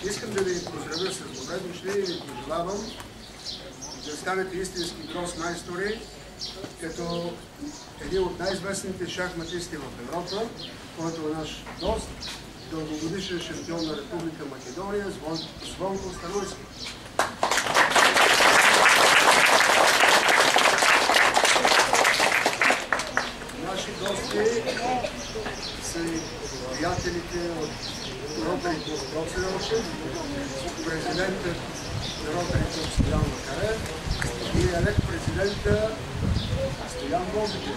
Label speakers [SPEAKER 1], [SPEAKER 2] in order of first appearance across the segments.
[SPEAKER 1] Искам да ви поздравя с добре дошли и ви пожелавам да станете истински гросмайстори, като един от най-известните шахматисти в Европа, който е наш гост, дългогодишен шампион на Република Македония, Звонко Станойски. Наши гости са и приятелите от Ротари клуб Гоце Делчев, президентът на Ротари клуб Стоян Макаре и елект-президента Стоян Бозиков.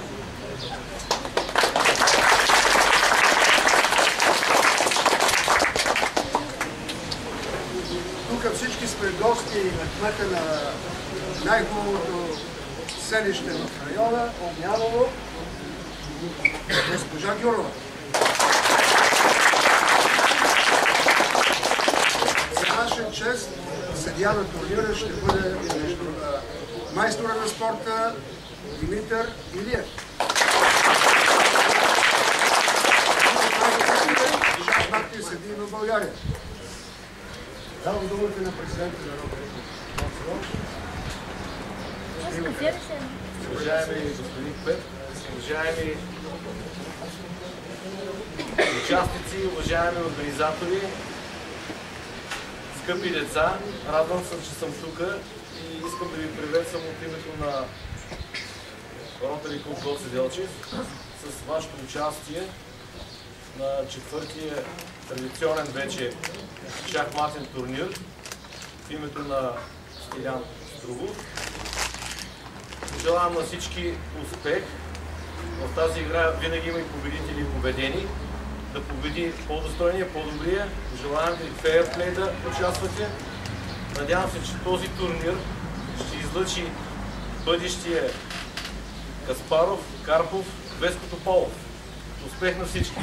[SPEAKER 1] Тук всички сме гости на кмета на най-хубавото селище в района, Огнявово, госпожа Гюрова. За наша чест съдия на турнира ще бъде майстора на спорта Димитър Илиев. Шахматни съдии в България. Давам думата на президента на Ротари клуб.
[SPEAKER 2] Уважаеми господин Пет, уважаеми участници, уважаеми организатори, скъпи деца, радвам се, че съм тук и искам да ви приветствам от името на Ротари клуб Гоце Делчев с вашето участие на четвъртия традиционен вече шахматен турнир в името на Стоян Строгов. Желавам на всички успех. В тази игра винаги има и победители и победени. Да победи по-достойния, по-добрия. Желавам ви фейерплей да участвате. Надявам се, че този турнир ще излъчи бъдещия Каспаров, Карпов, Веско Тополов. Успех на всички!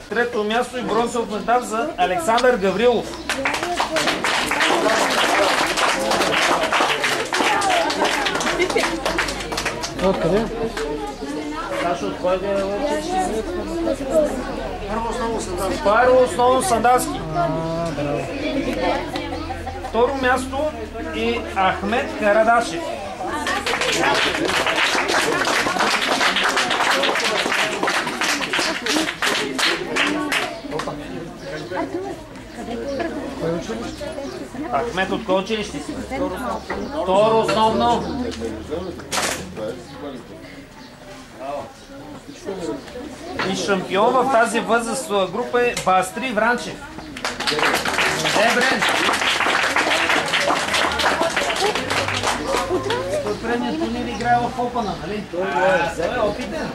[SPEAKER 2] Трето място и бронзов медал за Александър Гаврилов.
[SPEAKER 3] Откъде?
[SPEAKER 2] Сашо, от кой е лъчеш?
[SPEAKER 1] Първо
[SPEAKER 2] основно Сандански. Второ място и Ахмед Карадашев. Ахмед, от кой училище си? Второ основно. И шампион в тази възрастова група е Бастри Вранчев. Брен! Той предният турнир играе в Опана, нали? Той е опитен.